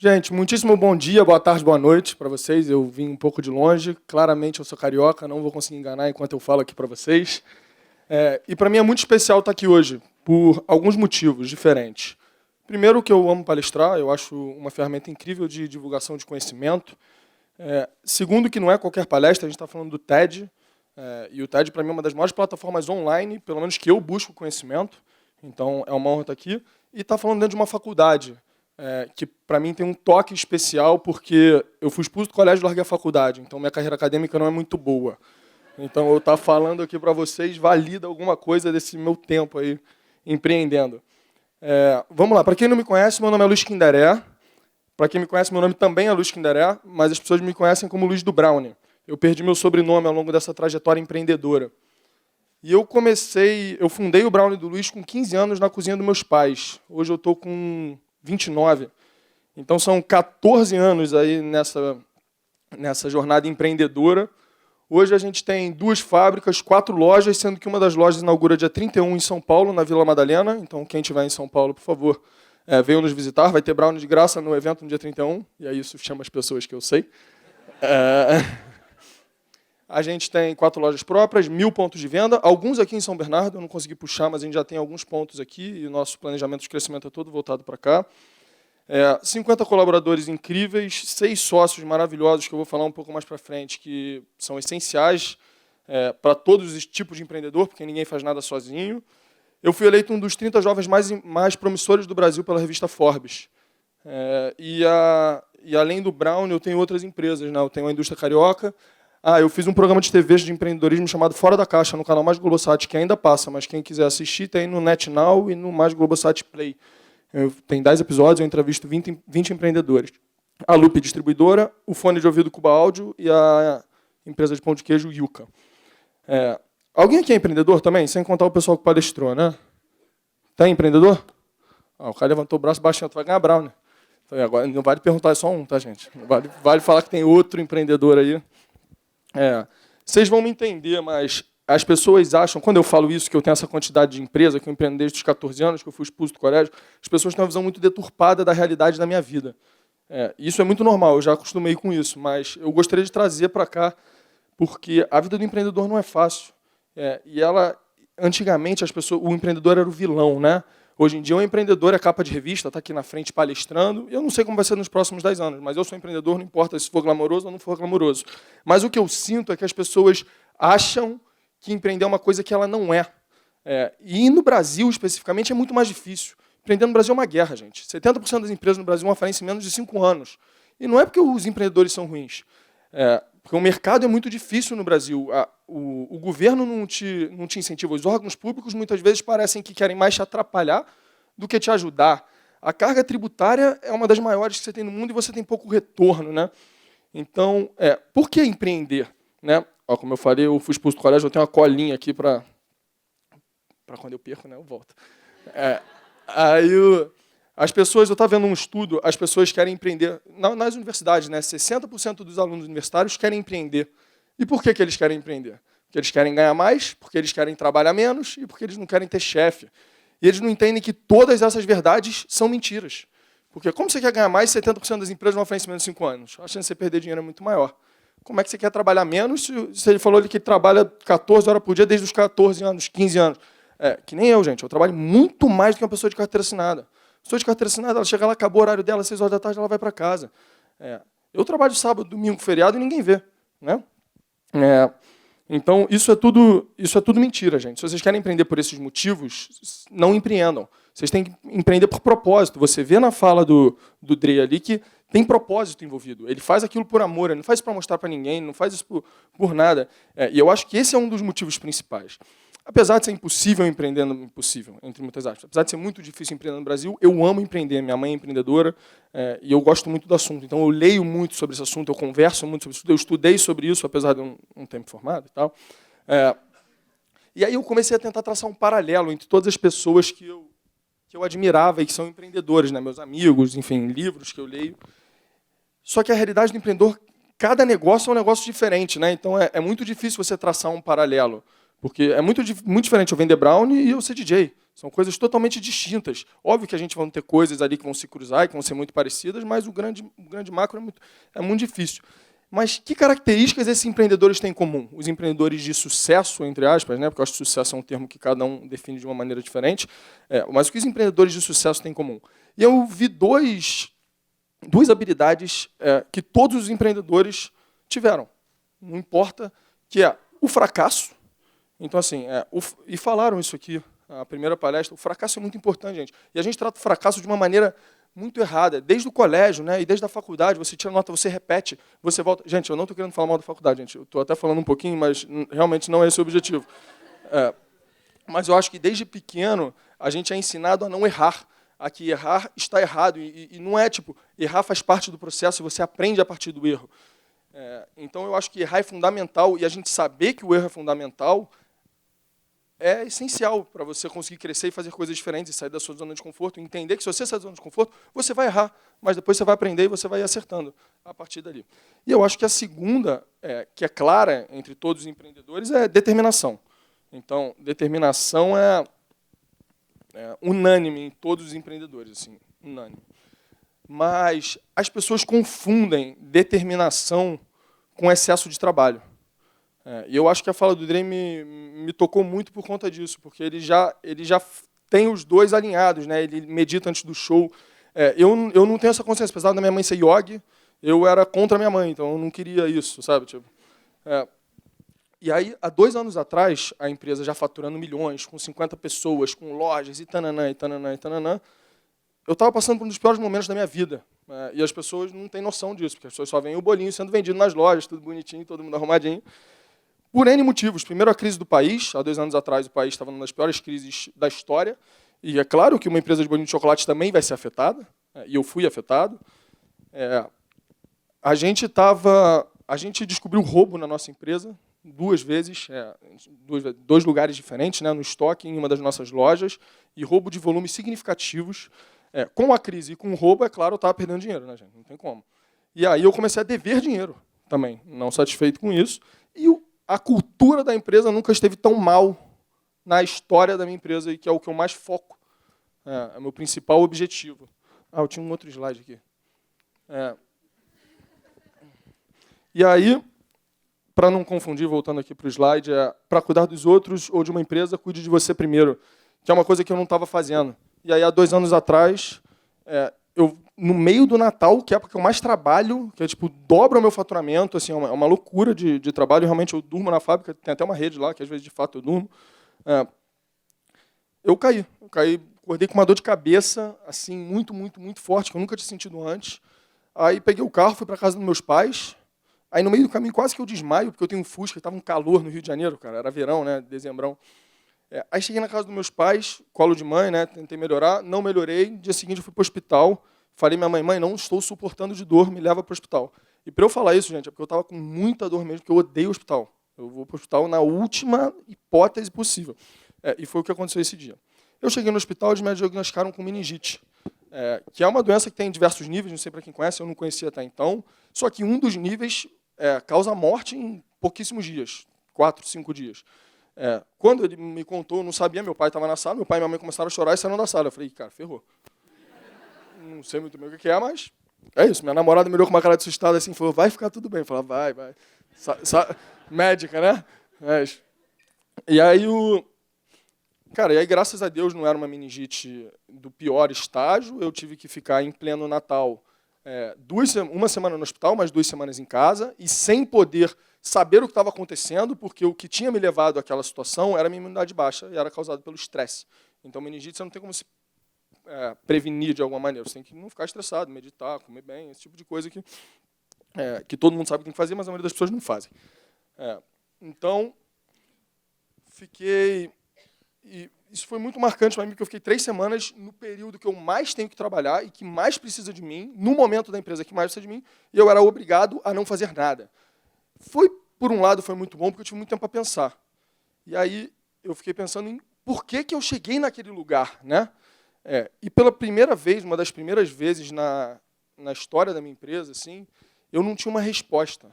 Gente, muitíssimo bom dia, boa tarde, boa noite para vocês. Eu vim um pouco de longe, claramente eu sou carioca, não vou conseguir enganar enquanto eu falo aqui para vocês. E para mim é muito especial estar aqui hoje, por alguns motivos diferentes. Primeiro, que eu amo palestrar, eu acho uma ferramenta incrível de divulgação de conhecimento. Segundo, que não é qualquer palestra, a gente está falando do TED, e o TED para mim é uma das maiores plataformas online, pelo menos que eu busco conhecimento, então é uma honra estar aqui. E estar falando dentro de uma faculdade, que para mim tem um toque especial, porque eu fui expulso do colégio e larguei a faculdade, então minha carreira acadêmica não é muito boa. Então eu estar falando aqui para vocês valida alguma coisa desse meu tempo aí empreendendo. Vamos lá, para quem não me conhece, meu nome é Luiz Kinderé. Para quem me conhece, meu nome também é Luiz Kinderé, mas as pessoas me conhecem como Luiz do Brownie. Eu perdi meu sobrenome ao longo dessa trajetória empreendedora. E eu fundei o Brownie do Luiz com 15 anos na cozinha dos meus pais. Hoje eu estou com 29. Então são 14 anos aí nessa jornada empreendedora. Hoje a gente tem 2 fábricas, 4 lojas, sendo que uma das lojas inaugura dia 31 em São Paulo, na Vila Madalena. Então quem estiver em São Paulo, por favor, venham nos visitar. Vai ter brownie de graça no evento no dia 31. E aí isso chama as pessoas que eu sei. A gente tem 4 lojas próprias, 1.000 pontos de venda. Alguns aqui em São Bernardo, eu não consegui puxar, mas a gente já tem alguns pontos aqui. E o nosso planejamento de crescimento é todo voltado para cá. 50 colaboradores incríveis, 6 sócios maravilhosos, que eu vou falar um pouco mais para frente, que são essenciais para todos os tipos de empreendedor, porque ninguém faz nada sozinho. Eu fui eleito um dos 30 jovens mais promissores do Brasil pela revista Forbes. E além do Brown, eu tenho outras empresas. Né? Eu tenho a Indústria Carioca. Eu fiz um programa de TV de empreendedorismo chamado Fora da Caixa, no canal Mais Globosat, que ainda passa, mas quem quiser assistir tem no NetNow e no Mais Globosat Play. Tem 10 episódios, eu entrevisto 20 empreendedores. A Lupe Distribuidora, o fone de ouvido Cuba Áudio e a empresa de pão de queijo Yuka. Alguém aqui é empreendedor também? Sem contar o pessoal que palestrou, né? Tem empreendedor? O cara levantou o braço baixinho, tu vai ganhar brownie. Então, agora, não vale perguntar, é só um, tá, gente? Não vale falar que tem outro empreendedor aí. Vocês vão me entender, mas as pessoas acham, quando eu falo isso, que eu tenho essa quantidade de empresa, que eu empreendo desde os 14 anos, que eu fui expulso do colégio, as pessoas têm uma visão muito deturpada da realidade da minha vida. Isso é muito normal, eu já acostumei com isso, mas eu gostaria de trazer para cá, porque a vida do empreendedor não é fácil. Antigamente, o empreendedor era o vilão, né? Hoje em dia, o empreendedor é capa de revista, está aqui na frente palestrando. Eu não sei como vai ser nos próximos 10 anos, mas eu sou empreendedor, não importa se for glamouroso ou não for glamouroso. Mas o que eu sinto é que as pessoas acham que empreender é uma coisa que ela não é. E no Brasil, especificamente, é muito mais difícil. Empreender no Brasil é uma guerra, gente. 70% das empresas no Brasil vão falir em menos de 5 anos. E não é porque os empreendedores são ruins. Porque o mercado é muito difícil no Brasil. O governo não te incentiva. Os órgãos públicos, muitas vezes, parecem que querem mais te atrapalhar do que te ajudar. A carga tributária é uma das maiores que você tem no mundo e você tem pouco retorno. Né? Então, por que empreender? Né? Como eu falei, eu fui expulso do colégio, eu tenho uma colinha aqui para quando eu perco, né, eu volto. As pessoas, eu estava vendo um estudo, as pessoas querem empreender nas universidades, né? 60% dos alunos universitários querem empreender. E por que eles querem empreender? Porque eles querem ganhar mais, porque eles querem trabalhar menos e porque eles não querem ter chefe. E eles não entendem que todas essas verdades são mentiras. Porque como você quer ganhar mais, 70% das empresas vão oferecer menos de 5 anos. A chance de você perder dinheiro é muito maior. Como é que você quer trabalhar menos se ele falou que trabalha 14 horas por dia desde os 14 anos, 15 anos? Que nem eu, gente. Eu trabalho muito mais do que uma pessoa de carteira assinada. A pessoa de carteira assinada, ela chega lá, acabou o horário dela, 6 horas da tarde, ela vai para casa. Eu trabalho sábado, domingo, feriado e ninguém vê. Né? Então, isso é tudo mentira, gente. Se vocês querem empreender por esses motivos, não empreendam. Vocês têm que empreender por propósito. Você vê na fala do Dre ali que tem propósito envolvido. Ele faz aquilo por amor, ele não faz isso para mostrar para ninguém, não faz isso por nada. E eu acho que esse é um dos motivos principais. Apesar de ser impossível empreender, impossível, entre muitas aspas, apesar de ser muito difícil empreender no Brasil, eu amo empreender. Minha mãe é empreendedora e eu gosto muito do assunto. Então, eu leio muito sobre esse assunto, eu converso muito sobre isso, eu estudei sobre isso, apesar de um tempo formado e tal. E aí eu comecei a tentar traçar um paralelo entre todas as pessoas que eu admirava e que são empreendedores, né? Meus amigos, enfim, livros que eu leio. Só que a realidade do empreendedor, cada negócio é um negócio diferente. Né? Então, é muito difícil você traçar um paralelo. Porque é muito diferente eu vender brownie e eu ser DJ. São coisas totalmente distintas. Óbvio que a gente vai ter coisas ali que vão se cruzar e que vão ser muito parecidas, mas o grande macro é muito difícil. Mas que características esses empreendedores têm em comum? Os empreendedores de sucesso, entre aspas, né, porque eu acho que sucesso é um termo que cada um define de uma maneira diferente, mas o que os empreendedores de sucesso têm em comum? E eu vi duas habilidades que todos os empreendedores tiveram. Não importa, que é o fracasso. Então, assim, e falaram isso aqui, a primeira palestra, o fracasso é muito importante, gente. E a gente trata o fracasso de uma maneira muito errada. Desde o colégio, né, e desde a faculdade, você tira nota, você repete, você volta. Gente, eu não estou querendo falar mal da faculdade, gente. Eu estou até falando um pouquinho, mas realmente não é esse o objetivo. Mas eu acho que desde pequeno a gente é ensinado a não errar, a que errar está errado. E não é tipo, errar faz parte do processo e você aprende a partir do erro. Então eu acho que errar é fundamental e a gente saber que o erro é fundamental é essencial para você conseguir crescer e fazer coisas diferentes, e sair da sua zona de conforto, e entender que se você sair da zona de conforto, você vai errar, mas depois você vai aprender e você vai ir acertando a partir dali. E eu acho que a segunda, que é clara entre todos os empreendedores, é determinação. Então, determinação é unânime em todos os empreendedores, assim, unânime. Mas as pessoas confundem determinação com excesso de trabalho. E eu acho que a fala do Dre me tocou muito por conta disso, porque ele já tem os dois alinhados, né? Ele medita antes do show. Eu não tenho essa consciência, apesar da minha mãe ser yogi, eu era contra a minha mãe, então eu não queria isso, sabe? Tipo, e aí, há 2 anos atrás, a empresa já faturando milhões, com 50 pessoas, com lojas, e tananã, e tananã, e tananã, eu estava passando por um dos piores momentos da minha vida. E as pessoas não têm noção disso, porque as pessoas só veem o bolinho sendo vendido nas lojas, tudo bonitinho, todo mundo arrumadinho. Por N motivos. Primeiro, a crise do país. Há 2 anos atrás, o país estava numa das piores crises da história. E é claro que uma empresa de bolinho de chocolate também vai ser afetada. E eu fui afetado. A gente descobriu roubo na nossa empresa 2 vezes, 2 lugares diferentes, né, no estoque, em uma das nossas lojas, e roubo de volumes significativos. Com a crise e com o roubo, é claro, eu estava perdendo dinheiro, né, gente? Não tem como. E aí eu comecei a dever dinheiro também, não satisfeito com isso. E a cultura da empresa nunca esteve tão mal na história da minha empresa, e que é o que eu mais foco. É o meu principal objetivo. Eu tinha um outro slide aqui. E aí, para não confundir, voltando aqui para o slide, para cuidar dos outros ou de uma empresa, cuide de você primeiro, que é uma coisa que eu não estava fazendo. E aí, há 2 anos atrás, no meio do Natal, que é a época que eu mais trabalho, que é tipo, dobra o meu faturamento, assim, é uma loucura de trabalho, realmente eu durmo na fábrica, tem até uma rede lá, que às vezes de fato eu durmo. Eu caí, acordei com uma dor de cabeça, assim, muito, muito, muito forte, que eu nunca tinha sentido antes. Aí peguei o carro, fui para casa dos meus pais, aí no meio do caminho quase que eu desmaio, porque eu tenho um Fusca, estava um calor no Rio de Janeiro, cara, era verão, né, dezembrão. Aí cheguei na casa dos meus pais, colo de mãe, né, tentei melhorar, não melhorei, no dia seguinte eu fui para o hospital. Falei, minha mãe, não estou suportando de dor, me leva para o hospital. E para eu falar isso, gente, é porque eu estava com muita dor mesmo, porque eu odeio o hospital. Eu vou para o hospital na última hipótese possível. E foi o que aconteceu esse dia. Eu cheguei no hospital e eles me diagnosticaram com meningite, que é uma doença que tem diversos níveis, não sei para quem conhece, eu não conhecia até então, só que um dos níveis causa morte em pouquíssimos dias, 4, 5 dias. Quando ele me contou, eu não sabia, meu pai estava na sala, meu pai e minha mãe começaram a chorar e saíram da sala. Eu falei, cara, ferrou. Não sei muito bem o que é, mas é isso. Minha namorada me olhou com uma cara de assustada assim, falou, vai ficar tudo bem. Eu falei, vai. Médica, né? E aí, graças a Deus, não era uma meningite do pior estágio. Eu tive que ficar em pleno Natal, uma semana no hospital, mais 2 semanas em casa, e sem poder saber o que estava acontecendo, porque o que tinha me levado àquela situação era a minha imunidade baixa e era causado pelo estresse. Então, meningite, você não tem como se prevenir de alguma maneira. Você tem que não ficar estressado, meditar, comer bem, esse tipo de coisa que todo mundo sabe que tem que fazer, mas a maioria das pessoas não fazem. Então, isso foi muito marcante para mim, porque eu fiquei 3 semanas no período que eu mais tenho que trabalhar e que mais precisa de mim, no momento da empresa que mais precisa de mim, e eu era obrigado a não fazer nada. Por um lado, foi muito bom, porque eu tive muito tempo para pensar. E aí eu fiquei pensando em por que eu cheguei naquele lugar, né? E pela primeira vez, uma das primeiras vezes na história da minha empresa, assim, eu não tinha uma resposta.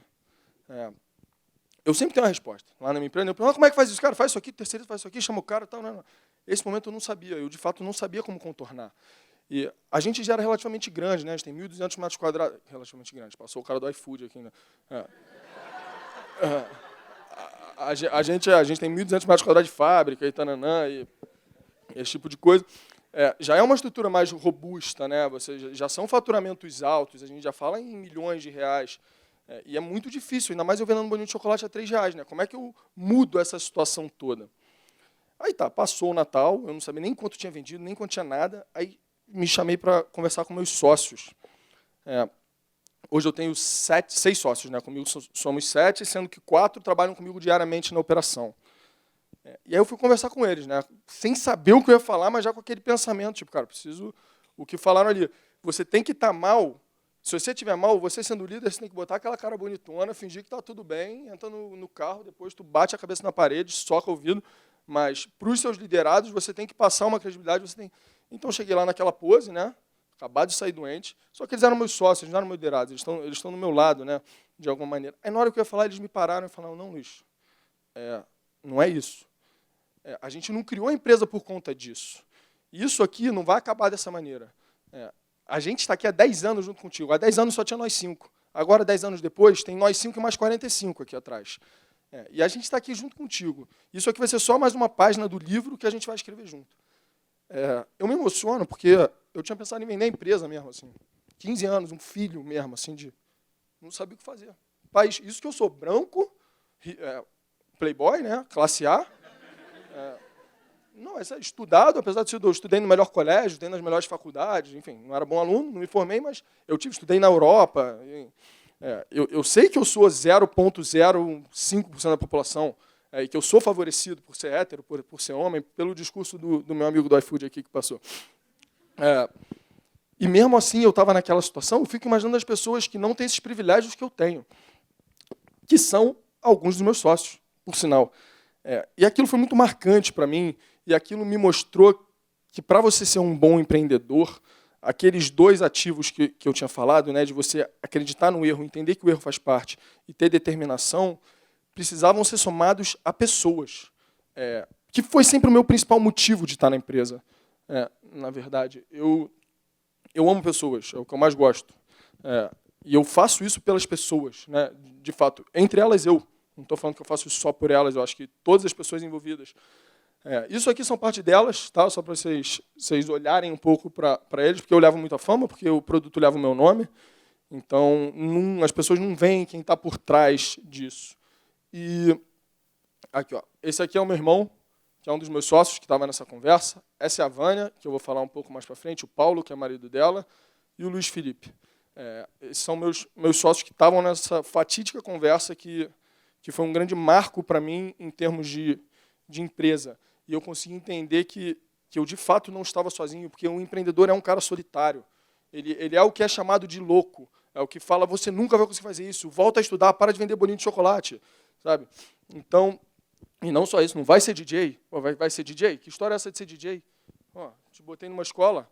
Eu sempre tenho uma resposta. Lá na minha empresa, eu pergunto, como é que faz isso? Cara, faz isso aqui, terceiro faz isso aqui, chama o cara, tal. Não. Esse momento eu não sabia, eu de fato não sabia como contornar. E a gente já era relativamente grande, né? A gente tem 1.200 metros quadrados, relativamente grande, passou o cara do iFood aqui, né? A gente tem 1.200 metros quadrados de fábrica, e tananã, e esse tipo de coisa. Já é uma estrutura mais robusta, né? Já são faturamentos altos, a gente já fala em milhões de reais. E é muito difícil, ainda mais eu vendendo um bolinho de chocolate a R$3, né? Como é que eu mudo essa situação toda? Aí tá, passou o Natal, eu não sabia nem quanto tinha vendido, nem quanto tinha nada, aí me chamei para conversar com meus sócios. Hoje eu tenho 6 sócios, né? Comigo somos 7, sendo que 4 trabalham comigo diariamente na operação. E aí eu fui conversar com eles, né? Sem saber o que eu ia falar, mas já com aquele pensamento, tipo, cara, preciso o que falaram ali. Você tem que estar mal. Se você estiver mal, você sendo líder, você tem que botar aquela cara bonitona, fingir que está tudo bem, entra no carro, depois tu bate a cabeça na parede, soca o ouvido. Mas para os seus liderados, você tem que passar uma credibilidade. Então, eu cheguei lá naquela pose, né? Acabado de sair doente. Só que eles eram meus sócios, não eram meus liderados. Eles estão do meu lado, né? De alguma maneira. Aí, na hora que eu ia falar, eles me pararam e falaram, não, Luiz, não é isso. A gente não criou a empresa por conta disso. Isso aqui não vai acabar dessa maneira. A gente está aqui há 10 anos junto contigo. Há 10 anos só tinha nós 5. Agora, 10 anos depois, tem nós 5 e mais 45 aqui atrás. E a gente está aqui junto contigo. Isso aqui vai ser só mais uma página do livro que a gente vai escrever junto. Eu me emociono porque eu tinha pensado em vender a empresa mesmo, assim. 15 anos, um filho mesmo, assim, não sabia o que fazer. País, isso que eu sou branco, playboy, né, classe A. Não, estudado, apesar de eu estudei no melhor colégio, estudei nas melhores faculdades, enfim, não era bom aluno, não me formei, mas estudei na Europa. Eu sei que eu sou 0,05% da população, e que eu sou favorecido por ser hétero, por ser homem, pelo discurso do meu amigo do iFood aqui que passou. E mesmo assim, eu estava naquela situação, eu fico imaginando as pessoas que não têm esses privilégios que eu tenho, que são alguns dos meus sócios, por sinal. E aquilo foi muito marcante para mim, e aquilo me mostrou que, para você ser um bom empreendedor, aqueles 2 ativos que eu tinha falado, né, de você acreditar no erro, entender que o erro faz parte e ter determinação, precisavam ser somados a pessoas, que foi sempre o meu principal motivo de estar na empresa. Na verdade, eu amo pessoas, é o que eu mais gosto. E eu faço isso pelas pessoas, né, de fato. Entre elas, eu. Não estou falando que eu faço isso só por elas, eu acho que todas as pessoas envolvidas. Isso aqui são parte delas, tá? Só para vocês olharem um pouco para eles, porque eu levo muita fama, porque o produto leva o meu nome. Então, as pessoas não veem quem está por trás disso. E aqui, ó, esse aqui é o meu irmão, que é um dos meus sócios que estava nessa conversa. Essa é a Vânia, que eu vou falar um pouco mais para frente, o Paulo, que é marido dela, e o Luiz Felipe. Esses são meus sócios que estavam nessa fatídica conversa que foi um grande marco para mim em termos de empresa. E eu consegui entender que eu, de fato, não estava sozinho, porque um empreendedor é um cara solitário. Ele é o que é chamado de louco. É o que fala, você nunca vai conseguir fazer isso, volta a estudar, para de vender bolinho de chocolate. Sabe? Então, e não só isso, não vai ser DJ. Vai ser DJ? Que história é essa de ser DJ? Te botei numa escola,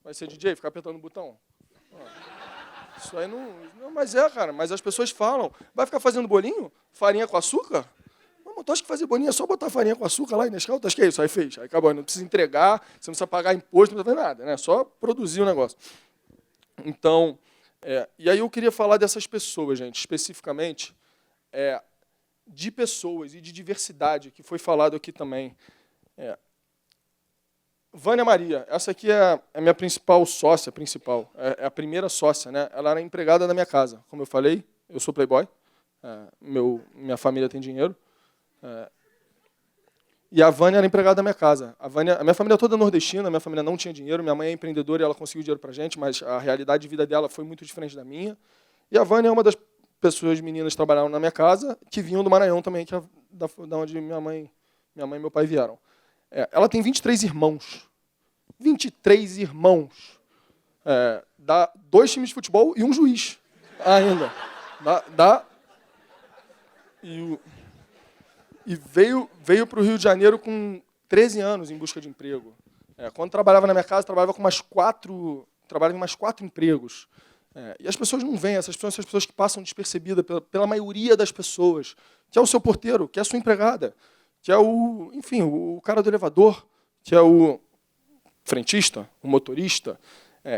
vai ser DJ, ficar apertando o botão. Isso aí não... Mas cara, mas as pessoas falam, vai ficar fazendo bolinho? Farinha com açúcar? Tu acha que fazer bolinho é só botar farinha com açúcar lá e Nescau? Tu acha que é isso? Aí fez. Aí acabou. Não precisa entregar, você não precisa pagar imposto, não precisa fazer nada, né? Só produzir o negócio. Então, e aí eu queria falar dessas pessoas, gente, especificamente, de pessoas e de diversidade, que foi falado aqui também. Vânia Maria, essa aqui é a minha principal sócia, é a primeira sócia, né? Ela era empregada da minha casa. Como eu falei, eu sou playboy, minha família tem dinheiro. E a Vânia era empregada da minha casa. A minha família toda é nordestina, minha família não tinha dinheiro, minha mãe é empreendedora e ela conseguiu dinheiro para a gente, mas a realidade de vida dela foi muito diferente da minha. E a Vânia é uma das pessoas, meninas, que trabalharam na minha casa, que vinham do Maranhão também, que é da onde minha mãe e meu pai vieram. Ela tem 23 irmãos. 23 irmãos. Dá 2 times de futebol e um juiz ainda. E veio para o Rio de Janeiro com 13 anos em busca de emprego. Quando trabalhava na minha casa, trabalhava em mais 4 empregos. E as pessoas não veem, essas pessoas que passam despercebidas pela maioria das pessoas, que é o seu porteiro, que é a sua empregada, que é o cara do elevador, que é o frentista, o motorista,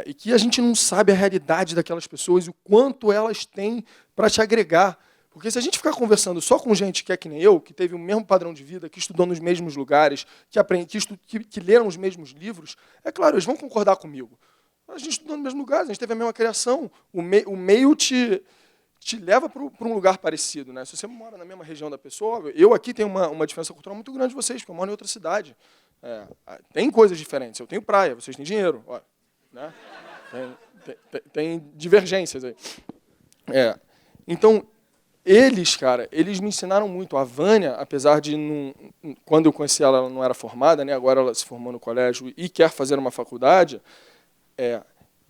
e que a gente não sabe a realidade daquelas pessoas e o quanto elas têm para te agregar. Porque se a gente ficar conversando só com gente que é que nem eu, que teve o mesmo padrão de vida, que estudou nos mesmos lugares, que leram os mesmos livros, é claro, eles vão concordar comigo. A gente estudou nos mesmos lugares, a gente teve a mesma criação. O meio te leva para um lugar parecido. Né? Se você mora na mesma região da pessoa, eu aqui tenho uma diferença cultural muito grande de vocês, porque eu moro em outra cidade. Tem coisas diferentes. Eu tenho praia, vocês têm dinheiro. Olha, né? Tem divergências aí. Então, eles me ensinaram muito. A Vânia, apesar de, quando eu conheci ela, ela não era formada, né? Agora ela se formou no colégio e quer fazer uma faculdade,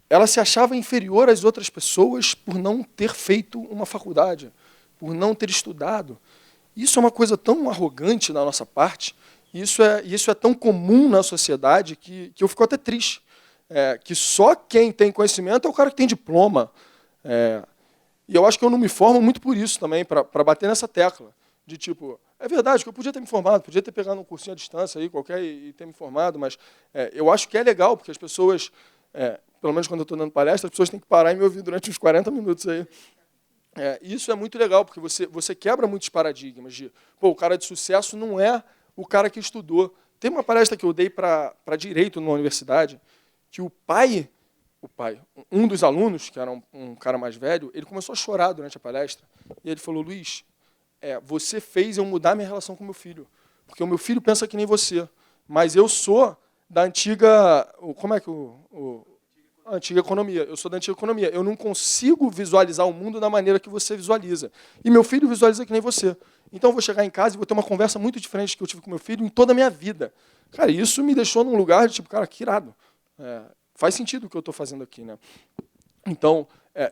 ela se achava inferior às outras pessoas por não ter feito uma faculdade, por não ter estudado. Isso é uma coisa tão arrogante da nossa parte, isso é tão comum na sociedade que eu fico até triste. Que só quem tem conhecimento é o cara que tem diploma. E eu acho que eu não me formo muito por isso também, para bater nessa tecla. De tipo, é verdade que eu podia ter me formado, podia ter pegado um cursinho à distância aí, qualquer, e ter me formado, mas eu acho que é legal, porque as pessoas, pelo menos quando eu estou dando palestra, as pessoas têm que parar e me ouvir durante uns 40 minutos aí. Isso é muito legal, porque você quebra muitos paradigmas de, o cara de sucesso não é o cara que estudou. Tem uma palestra que eu dei para Direito numa universidade, que um dos alunos, que era um cara mais velho, ele começou a chorar durante a palestra. E ele falou, Luiz, você fez eu mudar minha relação com meu filho. Porque o meu filho pensa que nem você. Mas eu sou da antiga... Como é que a antiga economia. Eu sou da antiga economia. Eu não consigo visualizar o mundo da maneira que você visualiza. E meu filho visualiza que nem você. Então eu vou chegar em casa e vou ter uma conversa muito diferente que eu tive com meu filho em toda a minha vida. Cara, isso me deixou num lugar de tipo, cara, que irado. Faz sentido o que eu estou fazendo aqui, né? Então,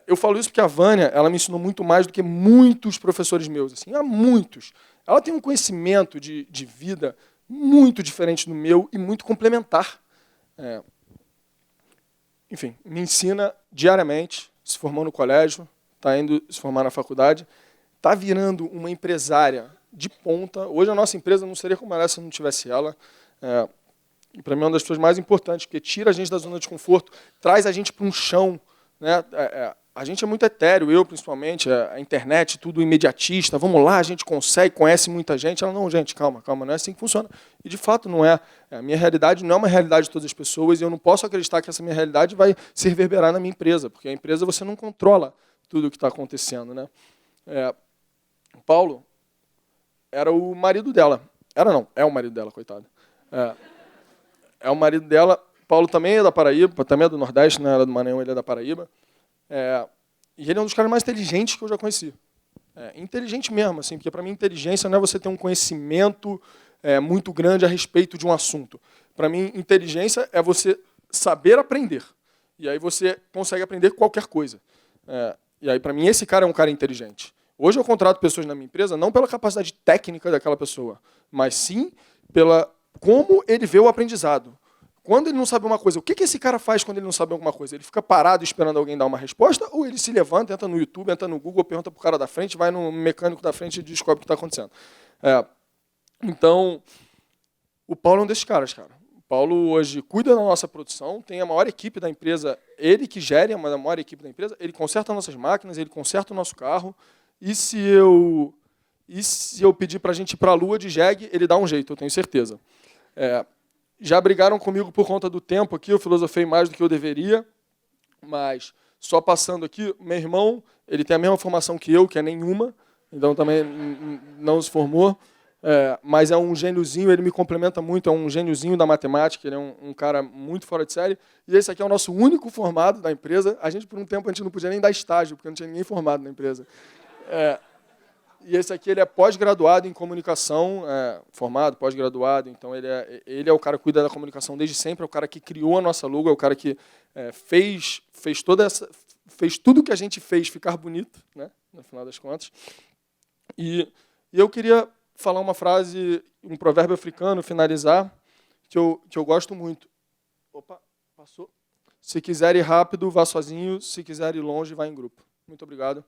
eu falo isso porque a Vânia, ela me ensinou muito mais do que muitos professores meus, assim, há muitos. Ela tem um conhecimento de vida muito diferente do meu e muito complementar. Enfim, me ensina diariamente, se formou no colégio, está indo se formar na faculdade, está virando uma empresária de ponta. Hoje a nossa empresa não seria como ela se não tivesse ela. E para mim é uma das pessoas mais importantes, porque tira a gente da zona de conforto, traz a gente para um chão. Né? A gente é muito etéreo, eu principalmente, a internet, tudo imediatista, vamos lá, a gente consegue, conhece muita gente. Ela, não, gente, calma, não é assim que funciona. E, de fato, não é. A minha realidade não é uma realidade de todas as pessoas, e eu não posso acreditar que essa minha realidade vai se reverberar na minha empresa, porque a empresa você não controla tudo o que está acontecendo. Né? O Paulo era o marido dela. É o marido dela, coitado. É o marido dela. Paulo também é da Paraíba, também é do Nordeste, não é do Maranhão, ele é da Paraíba. E ele é um dos caras mais inteligentes que eu já conheci. Inteligente mesmo, assim, porque para mim inteligência não é você ter um conhecimento muito grande a respeito de um assunto. Para mim, inteligência é você saber aprender. E aí você consegue aprender qualquer coisa. E aí, para mim, esse cara é um cara inteligente. Hoje eu contrato pessoas na minha empresa não pela capacidade técnica daquela pessoa, mas sim pela como ele vê o aprendizado. Quando ele não sabe uma coisa, o que esse cara faz quando ele não sabe alguma coisa? Ele fica parado esperando alguém dar uma resposta, ou ele se levanta, entra no YouTube, entra no Google, pergunta para o cara da frente, vai no mecânico da frente e descobre o que está acontecendo. Então, o Paulo é um desses caras, cara. O Paulo hoje cuida da nossa produção, tem a maior equipe da empresa, ele que gere a maior equipe da empresa, ele conserta nossas máquinas, ele conserta o nosso carro, e se eu pedir para a gente ir para a Lua de jegue, ele dá um jeito, eu tenho certeza. Já brigaram comigo por conta do tempo aqui, eu filosofei mais do que eu deveria, mas só passando aqui, meu irmão, ele tem a mesma formação que eu, que é nenhuma, então também não se formou, mas é um gêniozinho, ele me complementa muito, é um gêniozinho da matemática, ele é um cara muito fora de série, e esse aqui é o nosso único formado da empresa. A gente, por um tempo, a gente não podia nem dar estágio, porque não tinha ninguém formado na empresa. E esse aqui ele é pós-graduado em comunicação, formado, pós-graduado, então ele é o cara que cuida da comunicação desde sempre, é o cara que criou a nossa logo, é o cara que fez tudo que a gente fez ficar bonito, né, no final das contas. E eu queria falar uma frase, um provérbio africano, finalizar, que eu gosto muito. Opa, passou. Se quiser ir rápido, vá sozinho, se quiser ir longe, vá em grupo. Muito obrigado.